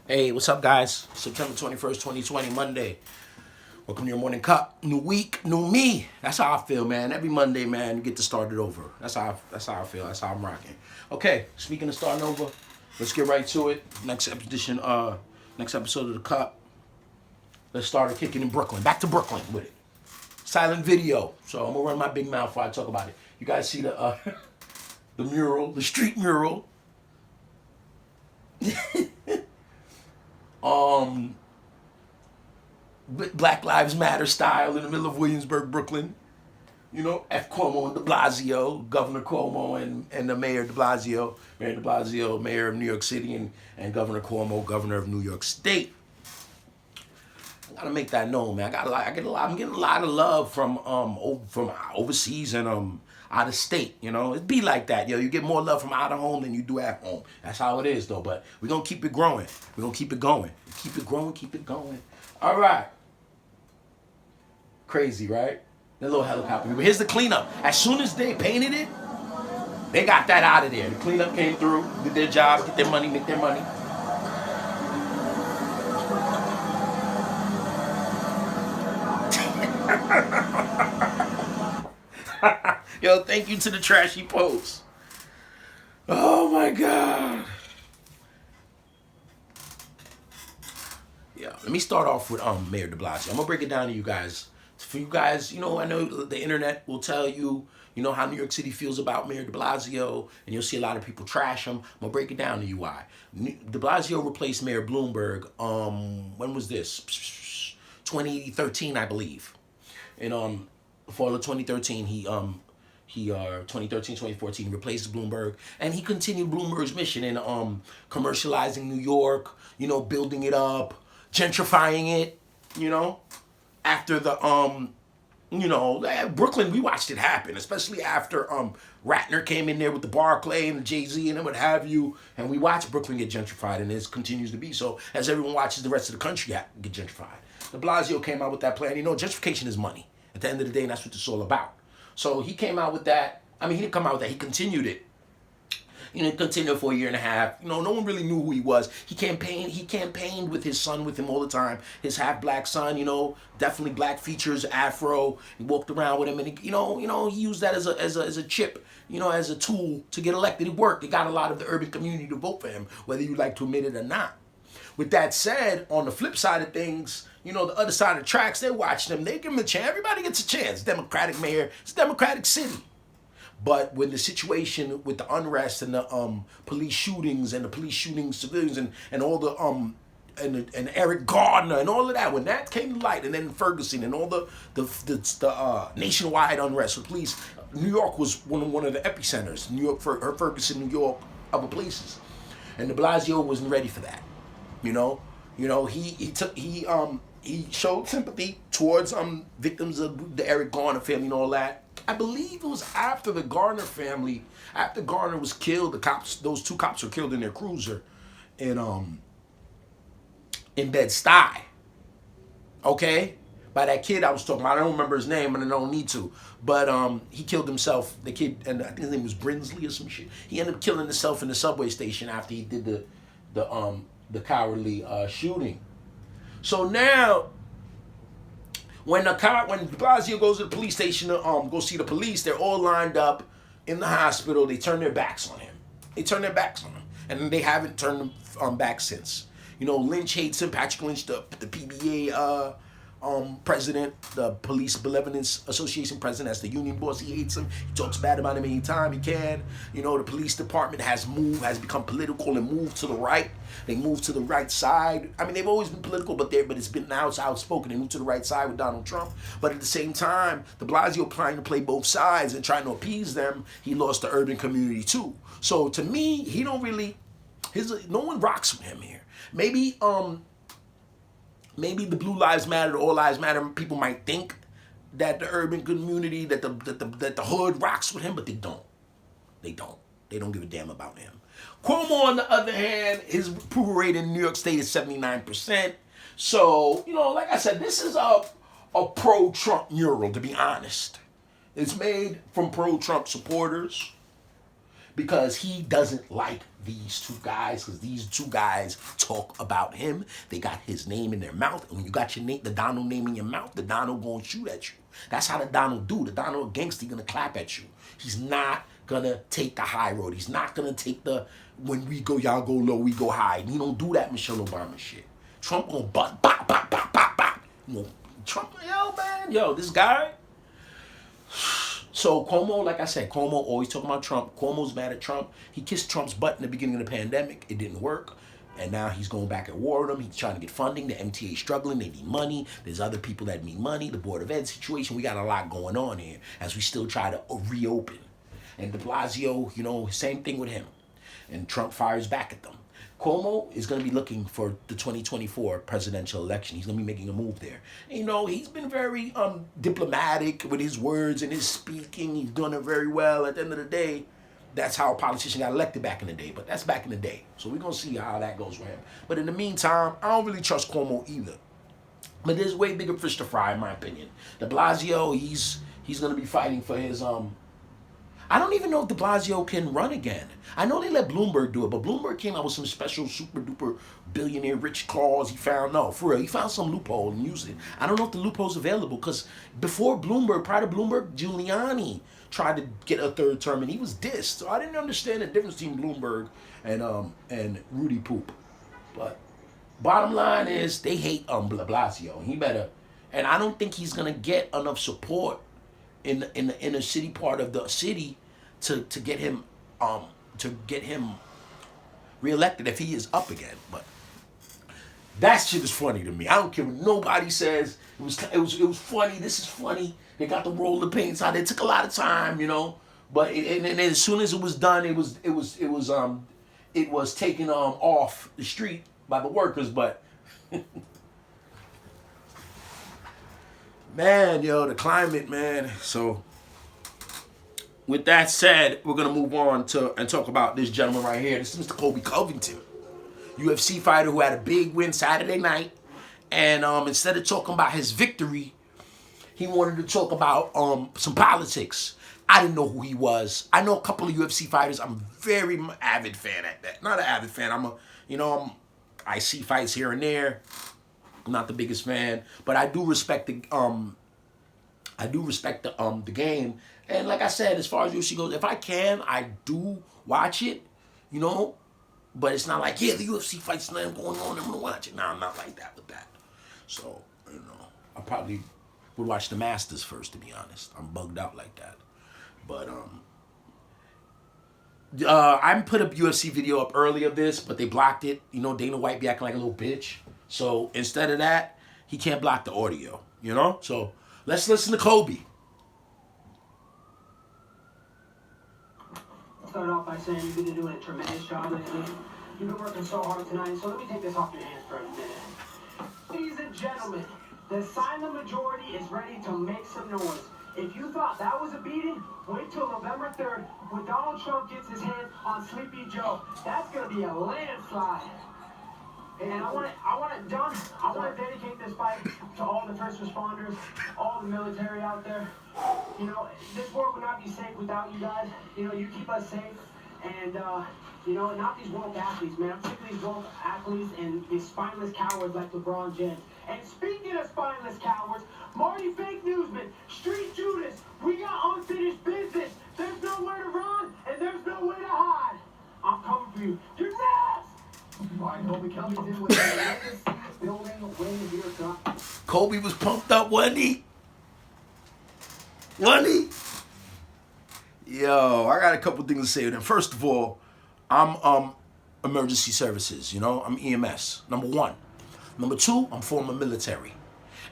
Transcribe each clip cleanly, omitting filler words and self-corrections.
Hey, what's up, guys? September 21st, 2020, Monday. Welcome to your morning cup. New week, new me. That's how I feel, man. Every Monday, man, you get to start it over. That's how I feel. That's how I'm rocking. Okay, speaking of starting over, let's get right to it. Next episode of the cup. Let's start it kicking in Brooklyn. Back to Brooklyn with it. Silent video. So I'm gonna run my big mouth while I talk about it. You guys see the the mural, the street mural. um Black Lives Matter style in the middle of Williamsburg, Brooklyn. You know, F Cuomo and Deblasio, Governor Cuomo and the Mayor de Blasio, Mayor of New York City, and Governor Cuomo, Governor of New York State. I gotta make that known, man. I'm getting a lot of love from overseas and out of state. You know, it be like that, yo. You get more love from out of home than you do at home. That's how it is, though. But we're gonna keep it growing. We're gonna keep it going. Keep it growing. Keep it going. All right. Crazy, right? The little helicopter. But here's the cleanup. As soon as they painted it, they got that out of there. The cleanup came through, did their job, get their money, make their money. Yo, thank you to the trashy post. Oh my God. Yeah, let me start off with Mayor de Blasio. I'm gonna break it down to you guys. For you guys, you know, I know the internet will tell you, you know, how New York City feels about Mayor de Blasio, and you'll see a lot of people trash him. I'm gonna break it down to you why. De Blasio replaced Mayor Bloomberg. When was this? 2013, I believe. And fall of 2013, he 2013, 2014, replaced Bloomberg, and he continued Bloomberg's mission in commercializing New York, you know, building it up, gentrifying it, you know, after the you know, Brooklyn, we watched it happen, especially after Ratner came in there with the Barclay and the Jay-Z and what have you, and we watched Brooklyn get gentrified, and it continues to be so as everyone watches the rest of the country get gentrified. De Blasio came out with that plan. You know, gentrification is money. At the end of the day, and that's what it's all about. So he came out with that. I mean, he didn't come out with that. He continued it. You know, continued for a year and a half. You know, no one really knew who he was. He campaigned with his son with him all the time. His half-black son, you know, definitely black features, afro. He walked around with him, and he used that as a chip, you know, as a tool to get elected. It worked. It got a lot of the urban community to vote for him, whether you like to admit it or not. With that said, on the flip side of things, you know, the other side of the tracks, they watch them. They give them a chance. Everybody gets a chance. Democratic mayor. It's a democratic city. But when the situation with the unrest and the police shootings and the police shooting civilians and all the and Eric Gardner and all of that, when that came to light, and then Ferguson and all the nationwide unrest with police, New York was one of the epicenters. New York, Ferguson, New York, other places, and De Blasio wasn't ready for that. You know, he showed sympathy towards victims of the Eric Garner family and all that. I believe it was after the Garner family, after Garner was killed, those two cops were killed in their cruiser in Bed-Stuy. Okay? By that kid I was talking about. I don't remember his name and I don't need to. But he killed himself. The kid, and I think his name was Brinsley or some shit. He ended up killing himself in the subway station after he did the cowardly shooting. So now, when De Blasio goes to the police station to go see the police, they're all lined up in the hospital. They turn their backs on him. And they haven't turned them back since. You know, Lynch hates him. Patrick Lynch, the PBA president, the Police Benevolence Association president, as the union boss, he hates him. He talks bad about him anytime he can. You know, the police department has become political and moved to the right. They moved to the right side. I mean, they've always been political, but now it's outspoken. They moved to the right side with Donald Trump. But at the same time, De Blasio trying to play both sides and trying to appease them, he lost the urban community too. So to me, he don't really, no one rocks with him here. Maybe the Blue Lives Matter, the All Lives Matter people might think that the urban community, that the hood rocks with him, but they don't. They don't give a damn about him. Cuomo, on the other hand, his approval rate in New York State is 79%. So, you know, like I said, this is a pro-Trump mural, to be honest. It's made from pro-Trump supporters. because he doesn't like these two guys, because these two guys talk about him. They got his name in their mouth. And when you got your name, the Donald name in your mouth, the Donald gonna shoot at you. That's how the Donald do. The Donald gangster gonna clap at you. He's not gonna take the high road. He's not gonna take the, when we go, y'all go low, we go high. And he don't do that Michelle Obama shit. Trump gonna bop, bop, bop, bop, bop, bop. You know, Trump, yo, man, yo, this guy. So Cuomo, like I said, Cuomo always talking about Trump. Cuomo's mad at Trump. He kissed Trump's butt in the beginning of the pandemic. It didn't work. And now he's going back at war with them. He's trying to get funding. The MTA's struggling. They need money. There's other people that need money. The Board of Ed situation. We got a lot going on here as we still try to reopen. And de Blasio, you know, same thing with him. And Trump fires back at them. Cuomo is going to be looking for the 2024 presidential election. He's going to be making a move there. And, you know, he's been very diplomatic with his words and his speaking. He's done it very well. At the end of the day, that's how a politician got elected back in the day. But that's back in the day. So we're going to see how that goes for him. But in the meantime, I don't really trust Cuomo either. But there's way bigger fish to fry, in my opinion. De Blasio, he's going to be fighting for his... I don't even know if de Blasio can run again. I know they let Bloomberg do it, but Bloomberg came out with some special super duper billionaire rich clause he found. No, for real, he found some loophole and used it. I don't know if the loophole's available because before Bloomberg, prior to Bloomberg, Giuliani tried to get a third term and he was dissed. So I didn't understand the difference between Bloomberg and Rudy Poop. But bottom line is they hate de Blasio. He better, and I don't think he's gonna get enough support in the inner city part of the city to get him reelected if he is up again. But that shit is funny to me. I don't care what nobody says. It was funny. This is funny. They got the roll of paints out. It took a lot of time, you know. But and as soon as it was done, it was taken off the street by the workers. But man, yo, the climate, man. So, with that said, we're going to move on and talk about this gentleman right here. This is Mr. Colby Covington, UFC fighter who had a big win Saturday night. And instead of talking about his victory, he wanted to talk about some politics. I didn't know who he was. I know a couple of UFC fighters. I'm very avid fan at that. Not an avid fan. I see fights here and there. I'm not the biggest fan, but I do respect the game. And like I said, as far as UFC goes, if I can, I do watch it, you know. But it's not like, yeah, the UFC fight's not going on, I'm gonna watch it. No, I'm not like that with that. So, you know, I probably would watch the Masters first, to be honest. I'm bugged out like that. But I put a UFC video up earlier of this, but they blocked it. You know, Dana White be acting like a little bitch. So instead of that, he can't block the audio, you know? So let's listen to Colby. Start off by saying you've been doing a tremendous job lately. You've been working so hard tonight, so let me take this off your hands for a minute. Ladies and gentlemen, the silent majority is ready to make some noise. If you thought that was a beating, wait till November 3rd when Donald Trump gets his hands on Sleepy Joe. That's going to be a landslide. And I want to dedicate this fight to all the first responders, all the military out there. You know, this world would not be safe without you guys. You know, you keep us safe. And, you know, not these woke athletes, man. I'm sick of these woke athletes and these spineless cowards like LeBron James. And speaking of spineless cowards, Marty Fake Newsman, Street Judas, we got unfinished business. There's nowhere to run and there's nowhere to hide. I'm coming for you. You're next! Colby Covington with the latest building win here. Colby was pumped up, wasn't he? Wasn't he? Yo, I got a couple things to say to them. First of all, I'm emergency services, you know? I'm EMS, number one. Number two, I'm former military.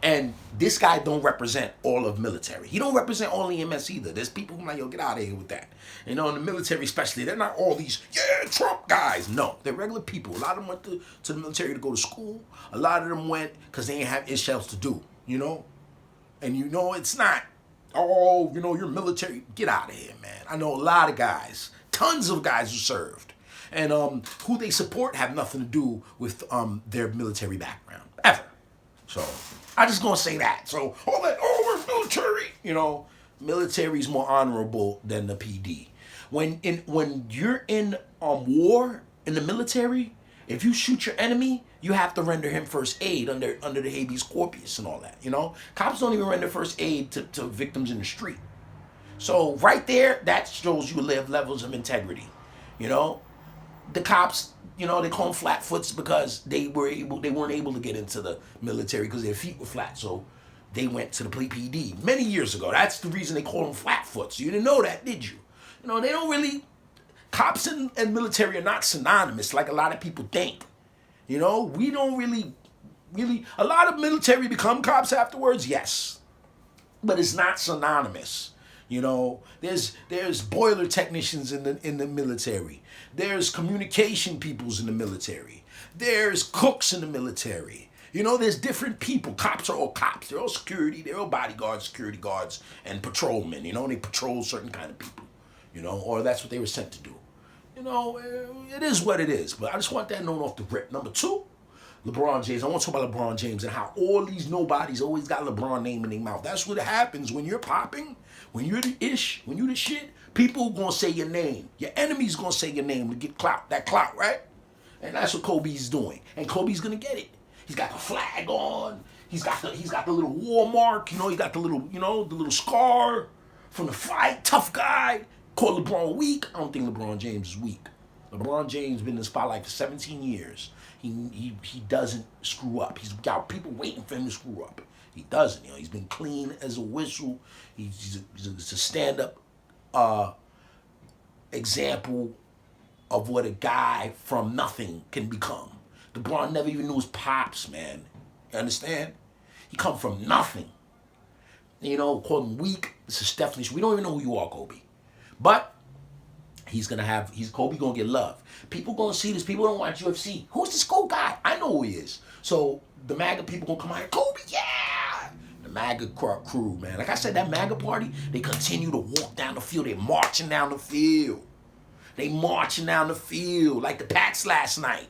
And this guy don't represent all of military. He don't represent all EMS either. There's people who are like, yo, get out of here with that. You know, in the military especially, they're not all these, yeah, Trump guys. No, they're regular people. A lot of them went to the military to go to school. A lot of them went because they ain't have anything else to do, you know? And you know, it's not, oh, you know, you're military. Get out of here, man. I know a lot of guys, tons of guys who served. And who they support have nothing to do with their military background, ever. So I just gonna say that. So all that, oh, we're military, you know, military's more honorable than the PD. When you're in war in the military, if you shoot your enemy, you have to render him first aid under the habeas corpus and all that. You know, cops don't even render first aid to victims in the street. So right there, that shows you levels of integrity. You know, the cops, you know, they call them flatfoots because they weren't able to get into the military because their feet were flat. So they went to the PD many years ago. That's the reason they call them flatfoots. You didn't know that, did you? You know, they don't really, cops and military are not synonymous like a lot of people think. You know, we don't really, a lot of military become cops afterwards, yes. But it's not synonymous. You know, there's boiler technicians in the military. There's communication peoples in the military. There's cooks in the military. You know, there's different people. Cops are all cops. They're all security. They're all bodyguards, security guards, and patrolmen. You know, they patrol certain kind of people. You know, or that's what they were sent to do. You know, it is what it is. But I just want that known off the rip. Number two, LeBron James. I want to talk about LeBron James and how all these nobodies always got LeBron name in their mouth. That's what happens when you're popping, when you're the ish, when you're the shit. People gonna say your name. Your enemies gonna say your name to get clout. That clout, right? And that's what Kobe's doing. And Kobe's gonna get it. He's got the flag on. He's got the little war mark. You know, he got the little scar from the fight. Tough guy. Call LeBron weak. I don't think LeBron James is weak. LeBron James been in the spotlight for 17 years. He doesn't screw up. He's got people waiting for him to screw up. He doesn't. You know, he's been clean as a whistle. He's a stand-up example of what a guy from nothing can become. LeBron never even knew his pops, man. You understand? He come from nothing. You know, call him weak. This is definitely. We don't even know who you are, Kobe. But Kobe gonna get love. People gonna see this. People don't watch UFC. Who's this cool guy? I know who he is. So the MAGA people gonna come out here, Kobe, yeah! The MAGA crew, man. Like I said, that MAGA party, they continue to walk down the field. They marching down the field. They marching down the field like the Pats last night.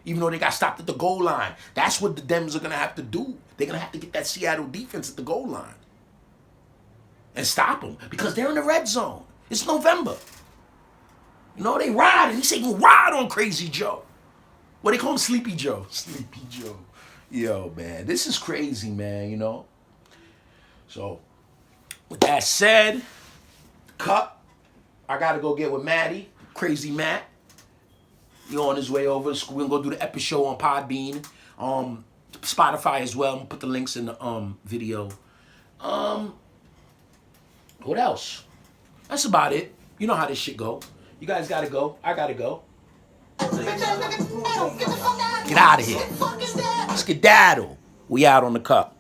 Even though they got stopped at the goal line. That's what the Dems are gonna have to do. They're gonna have to get that Seattle defense at the goal line. And stop them. Because they're in the red zone. It's November. You know, they riding. He said you ride on Crazy Joe. What they call him? Sleepy Joe. Sleepy Joe. Yo, man. This is crazy, man, you know. So, with that said, cut. I got to go get with Maddie. Crazy Matt. He on his way over. We're going to go do the episode show on Podbean. Spotify as well. I'm going to put the links in the video. What else? That's about it. You know how this shit go. You guys gotta go. I gotta go. Get out of here. Skedaddle. We out on the cup.